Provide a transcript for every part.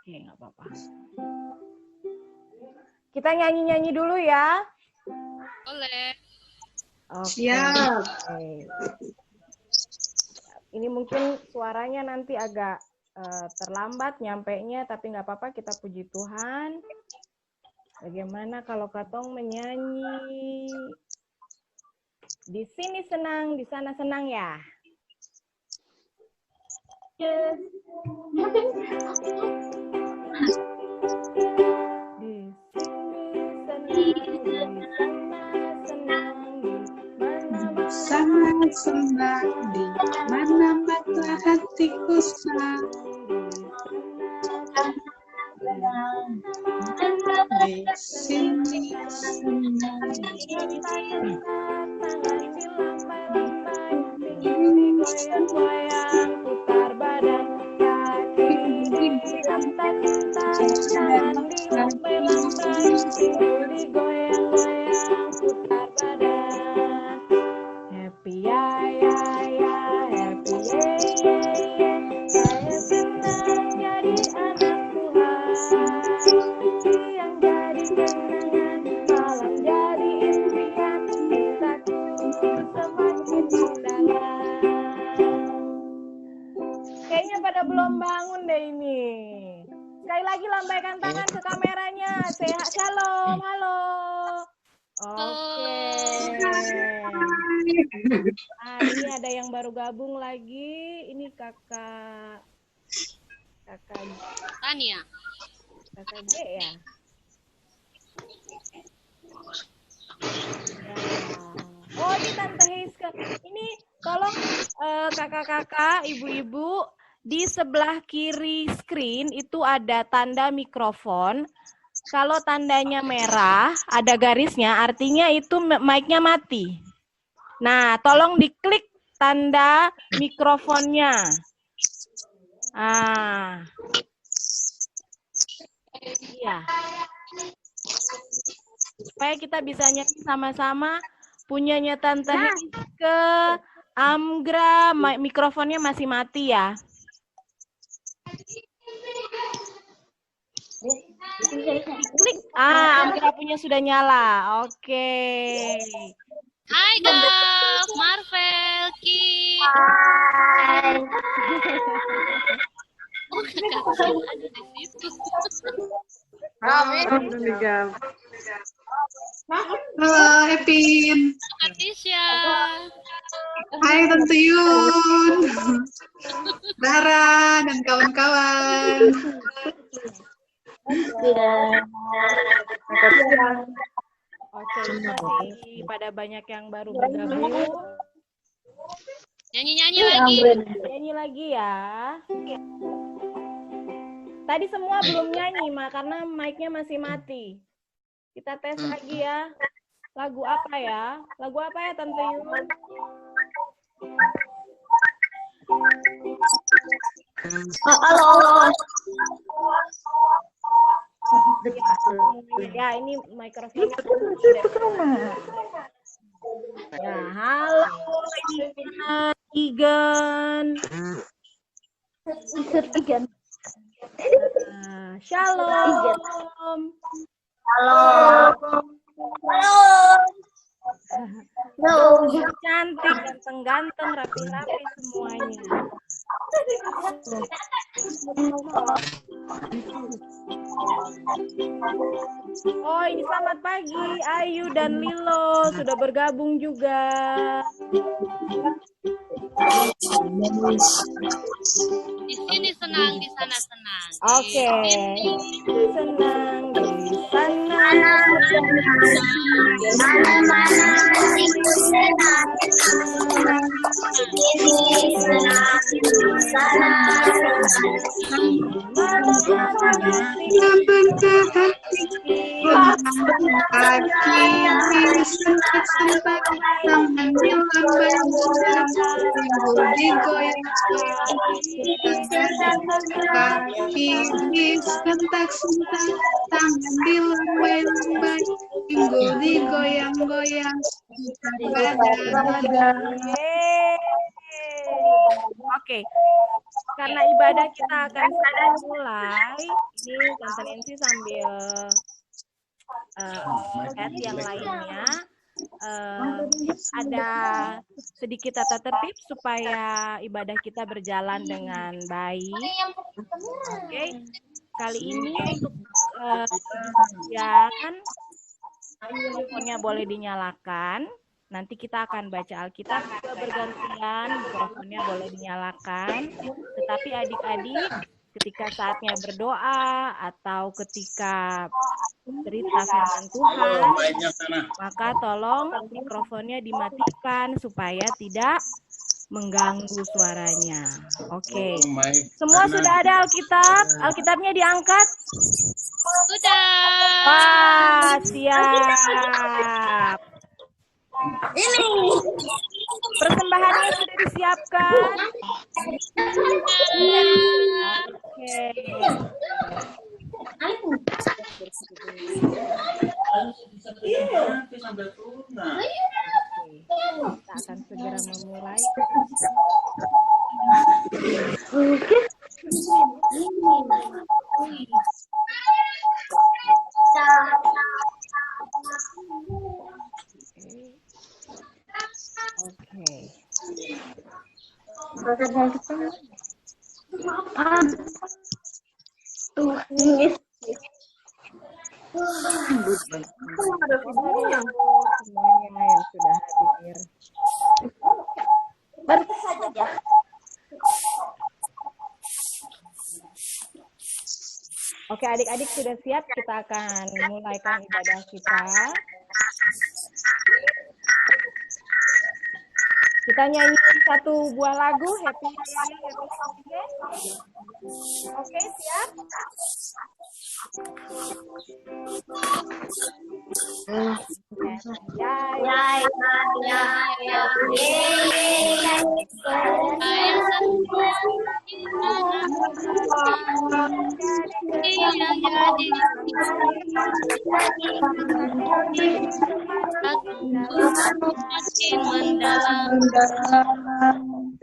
Oke, nggak apa-apa. Kita nyanyi-nyanyi dulu ya. Boleh. Oke. Siap. Ini mungkin suaranya nanti agak terlambat nyampainya, tapi nggak apa-apa, kita puji Tuhan. Bagaimana kalau Katong menyanyi? Di sini senang, di sana senang ya? Yes. Senang di mana mata hatiku senang. Di sini senang. Goyang-goyang putar badan kaki tangan dilambai-lambai digoyang-goyang putar badan. Happy ya ya ya, happy ye ye ye. Saya senang jadi anak Tuhan. Siang jadi kenangan, malam jadi impian. Cintaku semakin undangan. Kayaknya pada belum bangun deh ini. Sekali lagi lambaikan tangan ke kameranya. Sehat, shalom, halo. Oke. Ini ada yang baru gabung lagi. Ini kakak Tania. Kakak G ya. Oh, ini Tante Heiska. Ini tolong kakak-kakak, ibu-ibu, di sebelah kiri screen itu ada tanda mikrofon. Kalau tandanya merah, ada garisnya, artinya itu mic-nya mati. Nah, tolong diklik tanda mikrofonnya. Iya. Supaya kita bisa nyanyi sama-sama. Punyanya Tante Heiske, Amgra, mikrofonnya masih mati ya. Klik. Amgra punya sudah nyala. Oke. Hai Gav, Marvel, Ki. Hai. Oh, kakak Kim ada di situ. Halo, Epin. Kak Tisha. Hai, Tante Yun. Dara dan kawan-kawan. Oke, masih pada banyak yang baru bergabung. Nyanyi-nyanyi lagi. Nyanyi lagi ya. Tadi semua belum nyanyi, karena mic-nya masih mati. Kita tes lagi ya. Lagu apa ya? Lagu apa ya, Tante Yun? Halo. Ya, ini mikrofonnya. Ya, halo. Ini Igen. Shalom. Halo. Cantik, ganteng-ganteng, rapi-rapi semuanya. Oh, ini selamat pagi. Ayu dan Lilo sudah bergabung juga. Di sini senang, di sana senang. Oke. Senang di sana. Mana-mana hatiku senang. Ini senang di sana. Kaki sentak-sentak, tangan dilambai, digoyang, kaki disentak-sentak, tangan dilambai-lambai, pinggul digoyang-goyang, Oke, karena ibadah kita akan mulai, Tante Nancy sambil chat yang lainnya ada sedikit tata tertib supaya ibadah kita berjalan dengan baik. Oke, kali ini untuk mikrofonnya boleh dinyalakan. Nanti kita akan baca Alkitab juga bergantian, mikrofonnya boleh dinyalakan. Tetapi adik-adik, ketika saatnya berdoa atau ketika cerita firman Tuhan, maka tolong mikrofonnya dimatikan supaya tidak mengganggu suaranya. Oke. Semua sudah ada Alkitab? Alkitabnya diangkat? Sudah. Wah, siap. Ini. Persembahannya sudah disiapkan? Oke. Kita akan segera memulai. Semuanya yang sudah hadir. Baru saja. Oke, adik-adik sudah siap? Kita akan mulaikan ibadah kita. Kita nyanyi satu buah lagu, Happy Holiday. Oke, siap?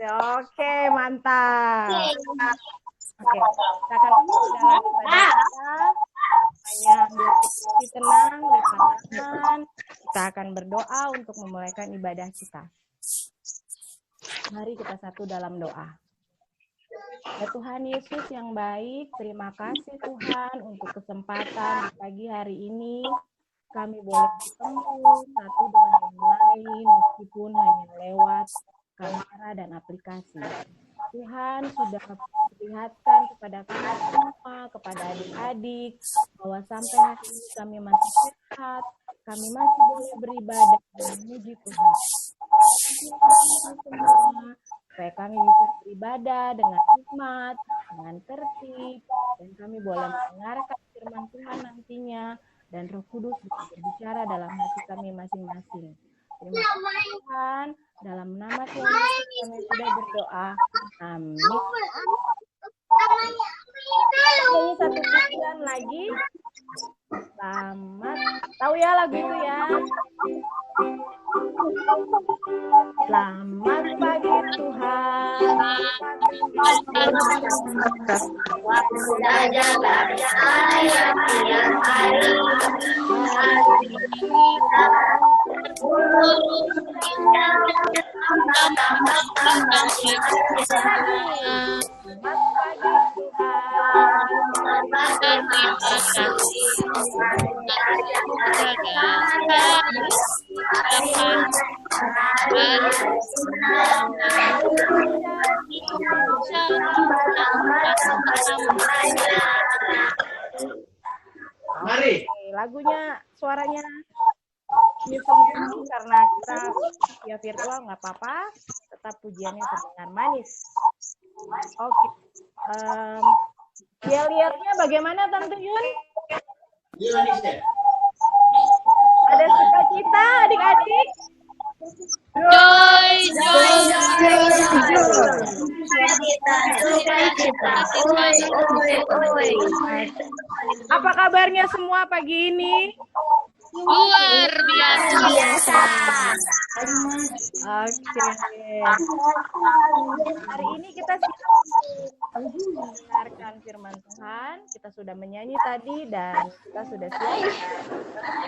Oke, mantap. Oke, kita akan dalam ibadah kita. Hanya ambil posisi tenang, lipat tangan. Kita akan berdoa untuk memulaikan ibadah kita. Mari kita satu dalam doa. Ya Tuhan Yesus yang baik, terima kasih Tuhan untuk kesempatan di pagi hari ini. Kami boleh bertemu satu dengan yang lain meskipun hanya lewat kamera dan aplikasi. Tuhan sudah perlihatkan kepada kami semua, kepada adik-adik, bahwa sampai hari ini kami masih sehat, kami masih boleh beribadah dan memuji Tuhan. Supaya kami bisa beribadah dengan hikmat, dengan tertib, dan kami boleh mendengarkan firman Tuhan nantinya, dan Roh Kudus bisa berbicara dalam hati kami masing-masing. Terima kasih Tuhan, dalam nama Tuhan Yesus kami sudah berdoa. Amin. Ini satu pujian lagi. Selamat. Tahu ya lagu itu ya? Selamat pagi Tuhan. Mari. Lagunya, suaranya karena kita via virtual nggak apa-apa, tetap pujiannya terdengar manis. Oke. Yel-yelnya bagaimana Tante Yun? Ada sukacita adik-adik? Joy, joy, Apa kabarnya semua pagi ini? Luar biasa. Oke. Hari ini kita mendengarkan firman Tuhan. Kita sudah menyanyi tadi dan kita sudah siap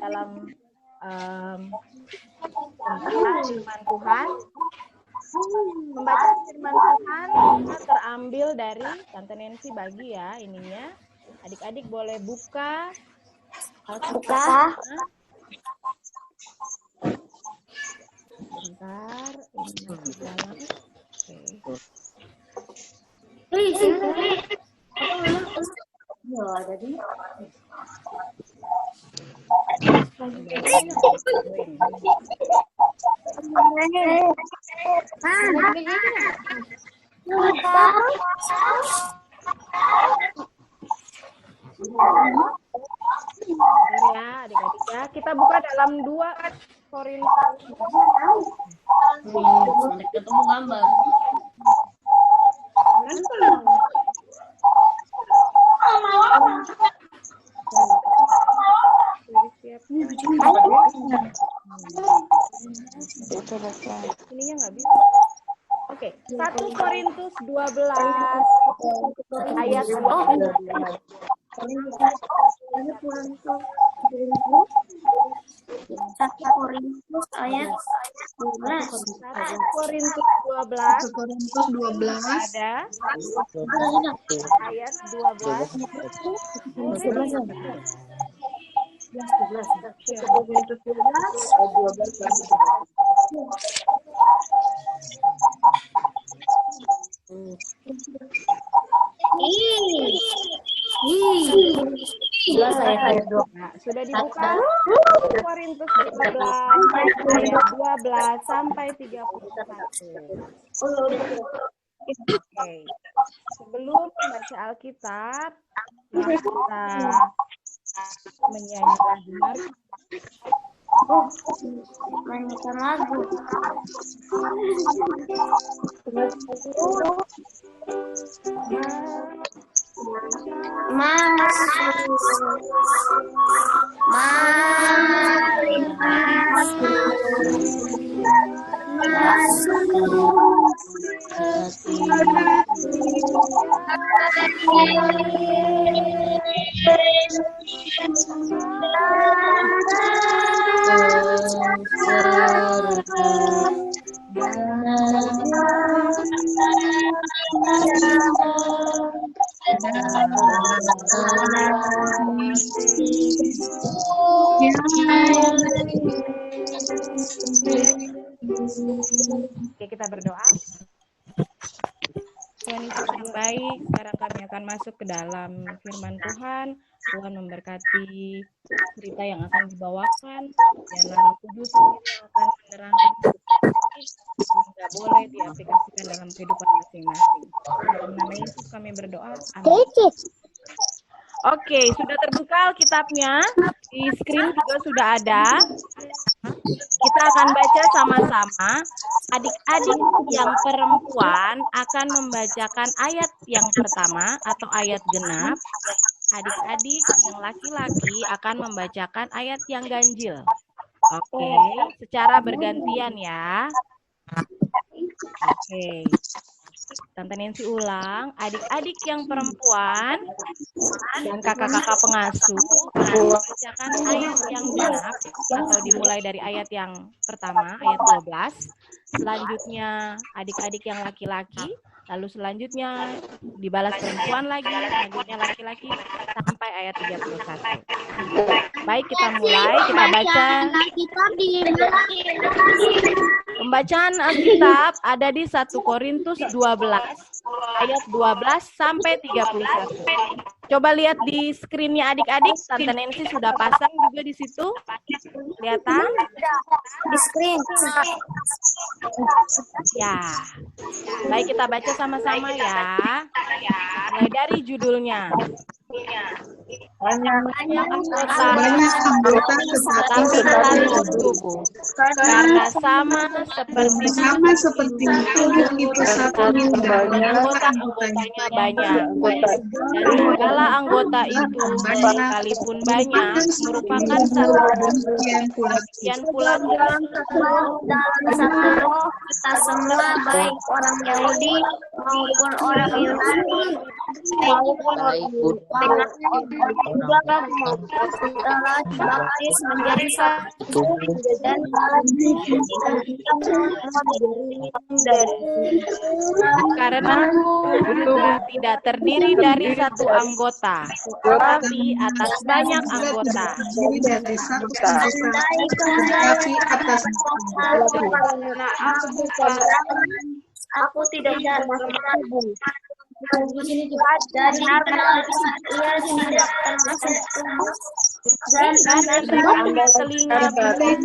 dalam membaca firman Tuhan. Membaca firman Tuhan kita terambil dari Tante Nancy bagi ya ininya. Adik-adik boleh buka. Bentar, ini masih jalan. Ya, adik-adik ya. Kita buka dalam 2 Korintus. Ketemu gambar. Ininya nggak bisa. Oke, 1 Korintus 12 ayat 12. 1 Korintus ayat 12. 1 Korintus 12 Korintus 12 ada ayat 12. Nah, sudah dibuka 1 Korintus 12 ayat 12 sampai 31. Oke. Sebelum membaca Alkitab, mari kita menyanyi lagu. Nyanyikan lagu. Oke, kita berdoa. Tuhan Yesus yang baik, sekarang kami akan masuk ke dalam firman Tuhan. Tuhan memberkati cerita yang akan dibawakan. Biarlah Roh Kudus yang akan menerangkan sehingga boleh diaplikasikan dalam kehidupan masing-masing. Dalam nama Yesus kami berdoa. Amin. Oke, sudah terbuka Alkitabnya. Di screen juga sudah ada. Kita akan baca sama-sama. Adik-adik yang perempuan akan membacakan ayat yang pertama atau ayat genap. Adik-adik yang laki-laki akan membacakan ayat yang ganjil. Oke, secara bergantian ya. Oke. Tante Nancy ulang, adik-adik yang perempuan dan kakak-kakak pengasuh membacakan ayat yang genap atau dimulai dari ayat yang pertama, ayat 12. Selanjutnya adik-adik yang laki-laki, lalu selanjutnya dibalas perempuan lagi, selanjutnya laki-laki sampai ayat 31. Baik, kita mulai, kita baca. Pembacaan Alkitab ada di 1 Korintus 12 ayat 12 sampai 31. Coba lihat di screen-nya adik-adik, Tante Nancy sudah pasang juga di situ. Kelihatan? Di screen. Ya. Baik, kita baca sama-sama ya. Mulai dari judulnya. Banyak anggota Banyak anggota tetapi satu tubuh. karena sama seperti Tubuh itu satu dan anggotanya banyak. Dan segala anggota itu sekalipun banyak merupakan satu demikian pula bagian pula dalam satu roh kita semua baik orang Yahudi maupun orang Yunani maupun orang juga telah dibaptis menjadi satu dan karena tubuh tidak terdiri dari satu anggota, tetapi atas banyak anggota. terdiri dari satu anggota tetapi atas aku tidak bermabuk. Jadi ia tidak termasuk tubuh dan Anda telinga karena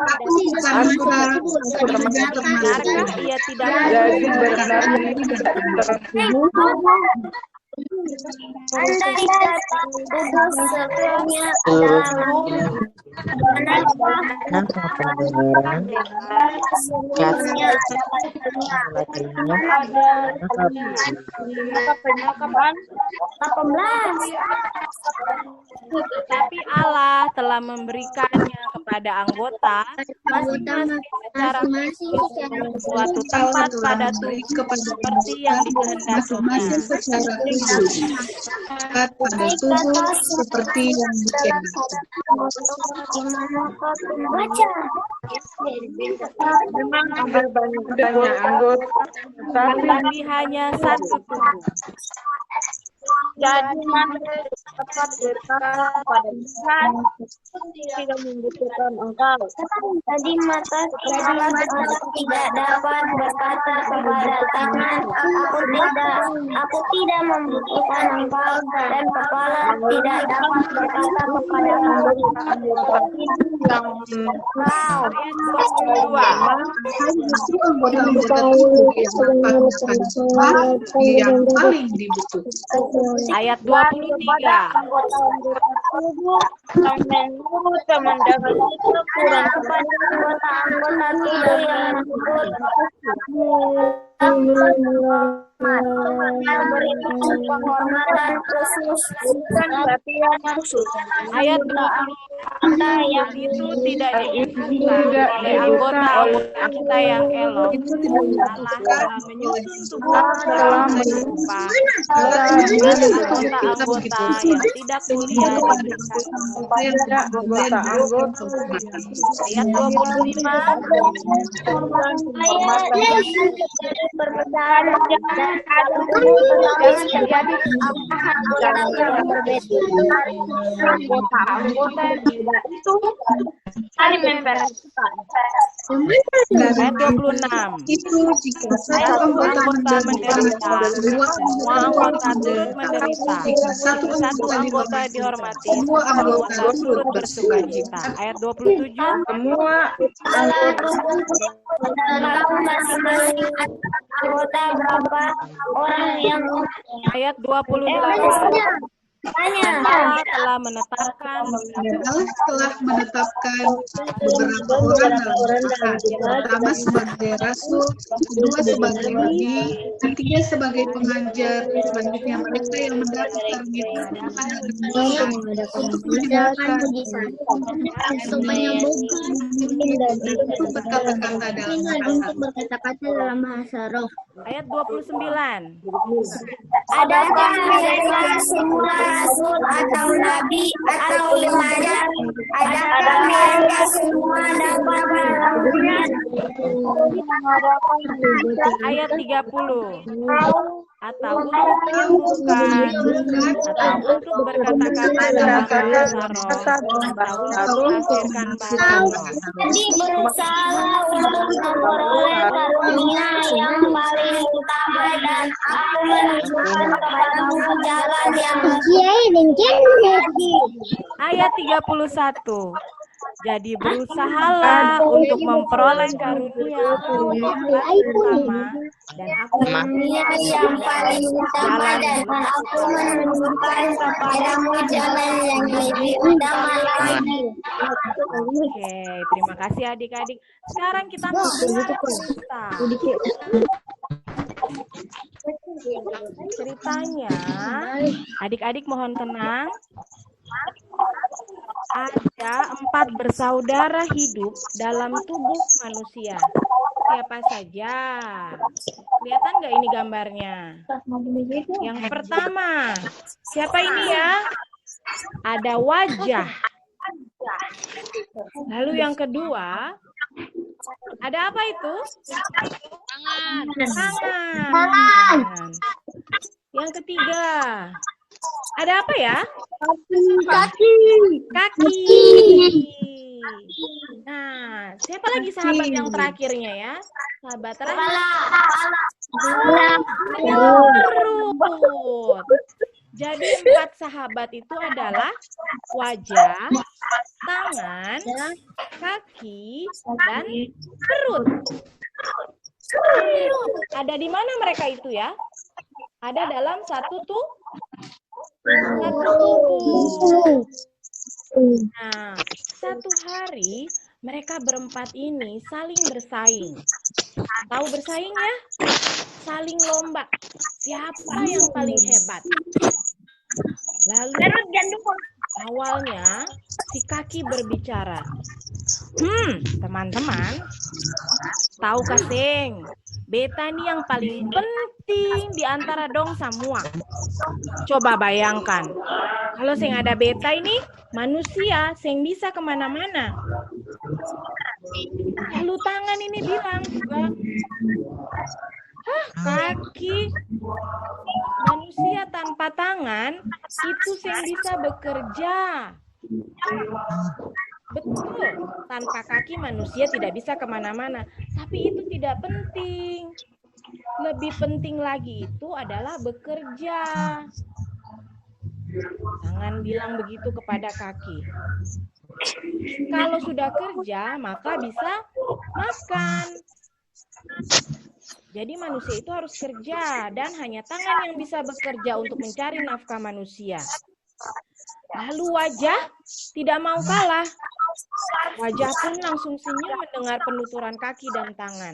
aku ia tidak Anda tidak tubuh sepenuhnya Tetapi Allah telah memberikannya kepada anggota masing-masing secara suatu tempat pada tubuh seperti yang dikehendakinya. secara khusus pada tubuh seperti yang dikehendaki. baca. Memang ada banyak anggota, Tetapi hanya satu tubuh. jadi dapat berkata pada Tuhan tidak membutuhkan engkau. Jadi mata tidak dapat berkata kepada tangan, aku tidak membutuhkan engkau, dan kepala tidak dapat berkata kepada kaki, Justru anggota-anggota tubuh yang dapat berkata yang paling dibutuhkan. Ayat 23. Menurut mendapat kurang kepada anggota-anggota tubuh yang memberikan penghormatan khusus bukan perhatian khusus. Ayat 20 yang itu tidak dibutuhkan oleh anggota kita yang elok. Allah telah menyusun tubuh dalam berupa anggota-anggota yang tidak mulia diberikan. Ayat 25 perbedaan dan ada terjadi Anggota tidak itu saling memperhatikan. Ayat 26. Itu jika satu anggota menderita, semua anggota menderita. Jika satu anggota dihormati, semua anggota turut bersukacita. Ayat 27. Semua masing-masing anggota berapa orang yang Ayat 28. Allah telah menetapkan beberapa orang dalam jemaat, pertama sebagai rasul, kedua sebagai nabi, ketiga sebagai pengajar, selanjutnya mereka yang mendapat karunia untuk mendengarkan untuk berkata-kata dalam bahasa roh. Ayat 29. adakah mereka semua rasul atau nabi atau pengajar? Adakah mereka semua dapat melakukan Ayat 30. Atau untuk menyembuhkan, atau untuk berkata-kata dalam bahasa roh, atau untuk menghasilkan bahasa roh. jadi berusaha untuk memperoleh karunia yang paling utama dan aku menunjukkan kepadamu jalan yang Ayat 31. Jadi berusahalah untuk memperoleh karunia yang paling utama dan aku yang paling utama dan aku menemukan kepadamu jalan yang lebih utama lagi. Oke, terima kasih adik-adik. Sekarang kita mendengar cerita. Ceritanya, adik-adik mohon tenang. Ada 4 bersaudara hidup dalam tubuh manusia. Siapa saja? Kelihatan nggak ini gambarnya? Yang pertama, siapa ini ya? Ada wajah. Lalu yang kedua, ada apa itu? Tangan. Tangan. Yang ketiga, ada apa ya? Kaki. Nah, siapa lagi sahabat yang terakhirnya ya? Sahabat terakhir. Perut. Jadi 4 sahabat itu adalah wajah, tangan, kaki, dan perut. Ada di mana mereka itu ya? Ada dalam satu tubuh. Nah, satu hari mereka berempat ini saling bersaing. Tahu bersaing ya? Saling lomba. Siapa yang paling hebat? Lalu awalnya si kaki berbicara. Teman-teman, tahu kasing? Beta nih yang paling penting di antara dong semua. Coba bayangkan, kalau sing ada beta ini manusia sing bisa kemana-mana. Lalu tangan ini bilang juga, kaki manusia tanpa tangan itu sing bisa bekerja. Betul, tanpa kaki manusia tidak bisa kemana-mana. Tapi itu tidak penting. Lebih penting lagi itu adalah bekerja. Tangan bilang begitu kepada kaki. Kalau sudah kerja, maka bisa makan. Jadi manusia itu harus kerja, dan hanya tangan yang bisa bekerja untuk mencari nafkah manusia. Lalu wajah tidak mau kalah. Wajah pun langsung senyum mendengar penuturan kaki dan tangan.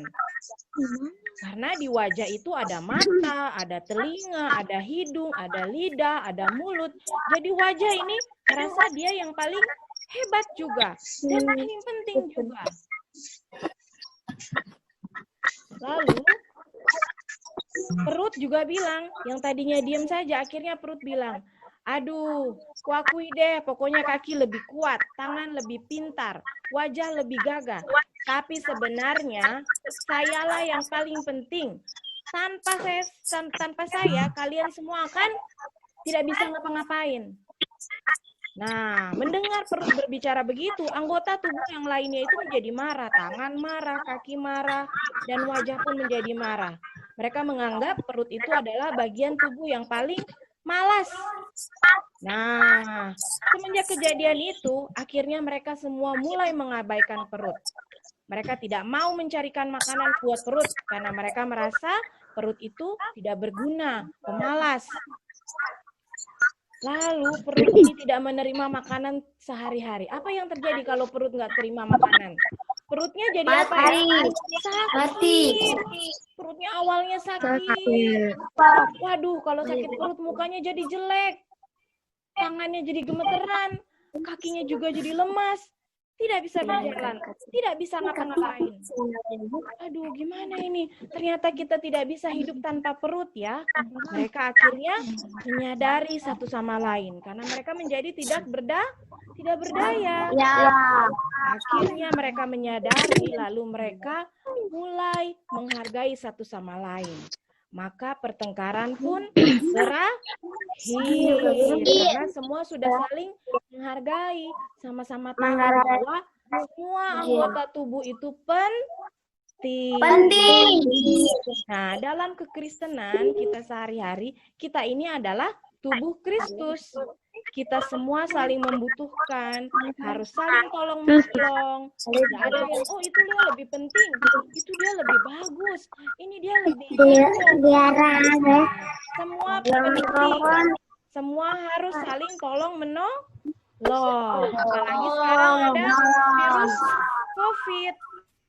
Karena di wajah itu ada mata, ada telinga, ada hidung, ada lidah, ada mulut. Jadi wajah ini merasa dia yang paling hebat juga dan paling penting juga. Lalu perut juga bilang, yang tadinya diam saja, akhirnya perut bilang, aduh, kuakui deh, pokoknya kaki lebih kuat, tangan lebih pintar, wajah lebih gagah. Tapi sebenarnya, sayalah yang paling penting. Tanpa saya, kalian semua akan tidak bisa ngapa-ngapain. Nah, mendengar perut berbicara begitu, anggota tubuh yang lainnya itu menjadi marah. Tangan marah, kaki marah, dan wajah pun menjadi marah. Mereka menganggap perut itu adalah bagian tubuh yang paling malas. Nah, semenjak kejadian itu, akhirnya mereka semua mulai mengabaikan perut. Mereka tidak mau mencarikan makanan buat perut karena mereka merasa perut itu tidak berguna, pemalas. Lalu perut ini tidak menerima makanan sehari-hari. Apa yang terjadi kalau perut nggak terima makanan? Perutnya jadi apa ya? Sakit. Perutnya awalnya sakit. Waduh, kalau sakit perut mukanya jadi jelek. Tangannya jadi gemeteran. Kakinya juga jadi lemas. Tidak bisa berjalan. Tidak bisa ngapa-ngapain. Aduh, gimana ini? Ternyata kita tidak bisa hidup tanpa perut ya. Mereka akhirnya menyadari satu sama lain. Karena mereka menjadi tidak berdaya. Akhirnya mereka menyadari, lalu mereka mulai menghargai satu sama lain. Maka pertengkaran pun berakhir. Karena semua sudah saling menghargai. Sama-sama tahu bahwa semua anggota tubuh itu penting. Nah, dalam kekristenan kita sehari-hari, kita ini adalah tubuh Kristus. kita semua saling membutuhkan, harus saling tolong-menolong. Nggak ada yang, oh itu dia lebih penting, itu dia lebih bagus, ini dia lebih jago. Semua penting, semua harus saling tolong-menolong. Apalagi sekarang ada virus COVID.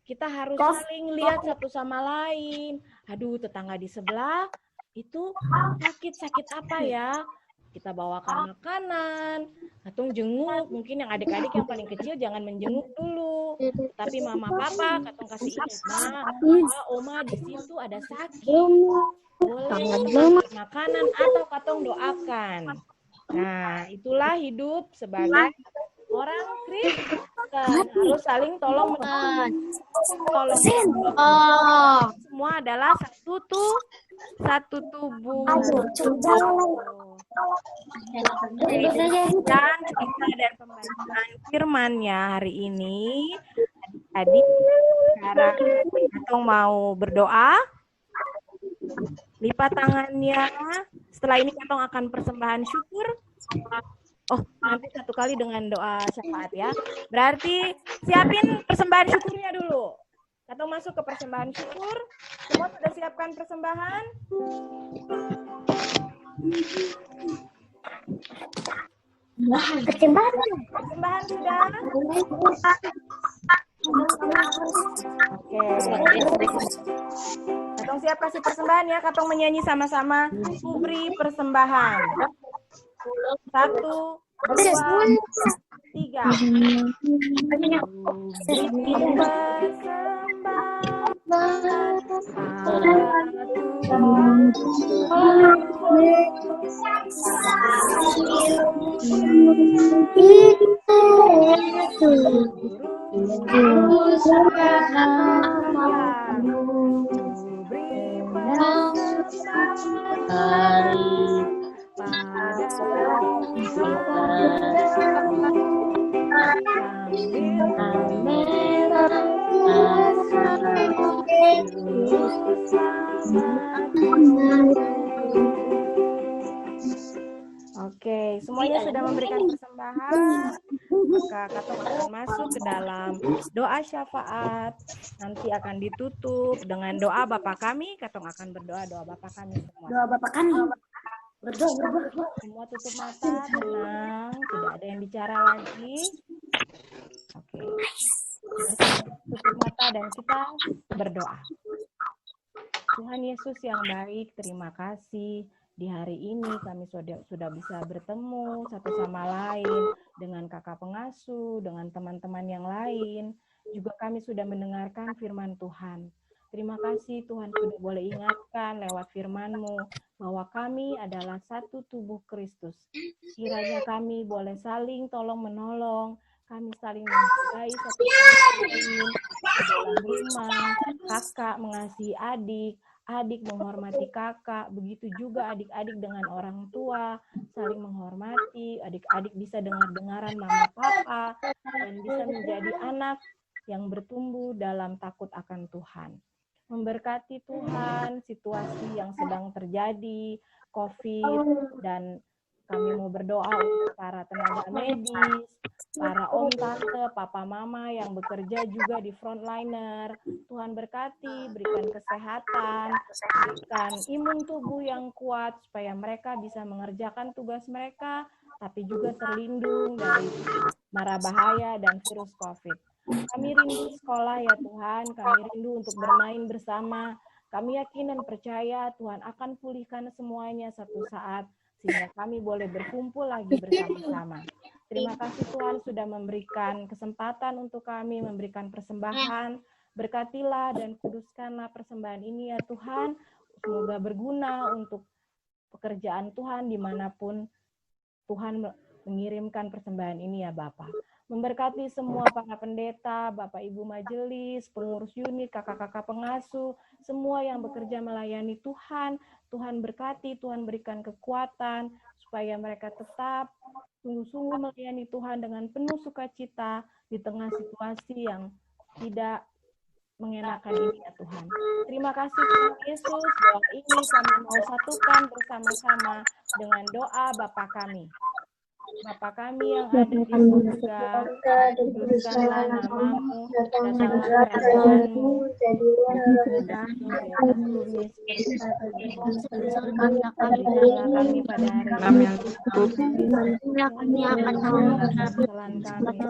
Kita harus saling lihat satu sama lain. Aduh, tetangga di sebelah itu sakit apa ya? Kita bawakan makanan, atau jenguk. Mungkin yang adik-adik yang paling kecil jangan menjenguk dulu. Tapi mama papa katong kasih ingat, oma di situ ada sakit. Boleh makanan atau katong doakan. Nah, itulah hidup sebagai orang Kristen, harus saling tolong menolong. Semua adalah satu tubuh. Dan cerita dan pembacaan firman-Nya hari ini, tadi sekarang kita mau berdoa. Lipat tangannya. Setelah ini kita akan persembahan syukur. Oh, nanti satu kali dengan doa syafaat ya. Berarti siapin persembahan syukurnya dulu. Atau masuk ke persembahan syukur. Semua sudah siapkan persembahan? Persembahan sudah? Oke. Katong siap kasih persembahan ya. Katong menyanyi sama-sama. Kuberi persembahan. 1, 2, 3. Oke, semuanya sudah memberikan persembahan. Maka katong akan masuk ke dalam doa syafaat. Nanti akan ditutup dengan doa Bapa kami. Katong akan berdoa doa Bapa kami semua. Doa Bapa kami. Semua tutup mata, tenang, tidak ada yang bicara lagi. Oke. Tutup mata dan kita berdoa. Tuhan Yesus yang baik, terima kasih. Di hari ini kami sudah bisa bertemu satu sama lain dengan kakak pengasuh, dengan teman-teman yang lain. Juga kami sudah mendengarkan firman Tuhan. Terima kasih Tuhan sudah boleh ingatkan lewat firman-Mu bahwa kami adalah satu tubuh Kristus. Kiranya kami boleh saling tolong-menolong, kami saling menghargai satu sama lain, dalam rumah, kakak mengasihi adik, adik menghormati kakak, begitu juga adik-adik dengan orang tua, saling menghormati, adik-adik bisa dengar-dengaran mama papa, dan bisa menjadi anak yang bertumbuh dalam takut akan Tuhan. Memberkati Tuhan situasi yang sedang terjadi, COVID, dan kami mau berdoa untuk para tenaga medis, para om, tante, papa, mama yang bekerja juga di frontliner. Tuhan berkati, berikan kesehatan, berikan imun tubuh yang kuat supaya mereka bisa mengerjakan tugas mereka, tapi juga terlindung dari mara bahaya dan virus COVID. Kami rindu sekolah ya Tuhan, kami rindu untuk bermain bersama. Kami yakin dan percaya Tuhan akan pulihkan semuanya satu saat, sehingga kami boleh berkumpul lagi bersama-sama. Terima kasih Tuhan sudah memberikan kesempatan untuk kami, memberikan persembahan. Berkatilah dan kuduskanlah persembahan ini ya Tuhan. Semoga berguna untuk pekerjaan Tuhan dimanapun Tuhan mengirimkan persembahan ini ya Bapak. Memberkati semua para pendeta, Bapak Ibu majelis, pengurus unit, kakak-kakak pengasuh, semua yang bekerja melayani Tuhan. Tuhan berkati, Tuhan berikan kekuatan, supaya mereka tetap sungguh-sungguh melayani Tuhan dengan penuh sukacita di tengah situasi yang tidak mengenakan ini ya Tuhan. Terima kasih Tuhan Yesus, doa ini kami mau satukan bersama-sama dengan doa Bapa kami. Bapa kami yang ada di surga, kuduskanlah namamu, datanglah kerajaanmu, jadilah bumi berikanlah kami pada hari ini, kami akan kesalahan kami,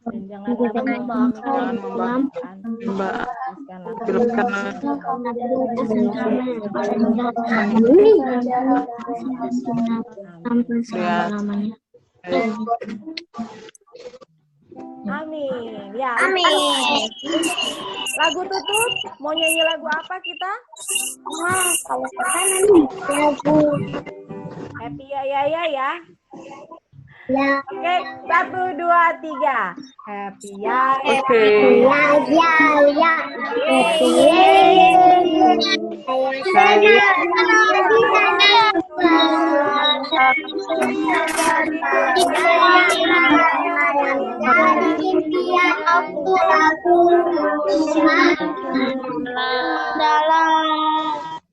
dan janganlah membawa kami dalam sampai selama-lamanya. Amin. Ya. Amin. Lagu tutup, mau nyanyi lagu apa kita? Kalau sekarang lagu Happy ya. ya. Oke, 1, 2, 3. Happy ya.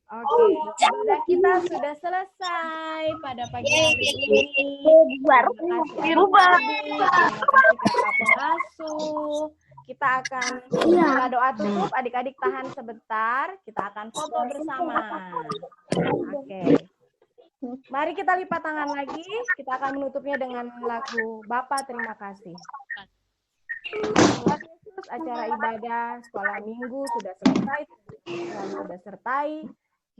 Oke, ibadah kita sudah selesai pada pagi hari ini. Terima kasih kakak pengasuh. Kita akan setelah doa tutup, adik-adik tahan sebentar. Kita akan foto bersama. Oke. Mari kita lipat tangan lagi. Kita akan menutupnya dengan lagu Bapa Terima Kasih. Tuhan Yesus, acara ibadah sekolah minggu sudah selesai. Tuhan sudah sertai.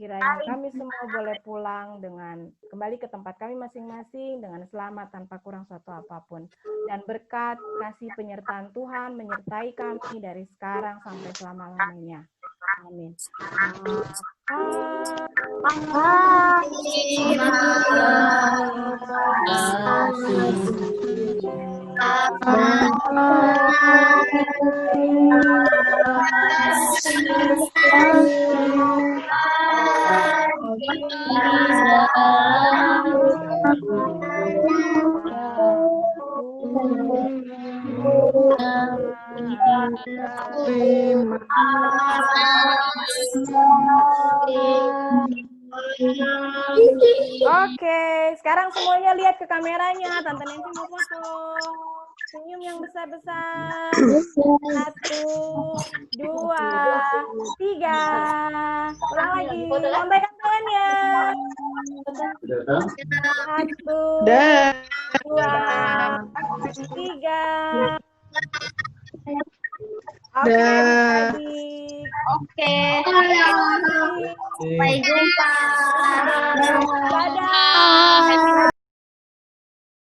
Kiranya kami semua boleh pulang dengan kembali ke tempat kami masing-masing dengan selamat tanpa kurang suatu apapun. Dan berkat kasih penyertaan Tuhan menyertai kami dari sekarang sampai selama-lamanya. Amin. Oke, sekarang semuanya lihat ke kameranya. Tante Nancy mau foto. Senyum yang besar-besar. 1, 2, 3. Ulang lagi. Lambaikan tangannya. 1, 2, 3. Oke, adik. Oke. Sampai jumpa. Dadah.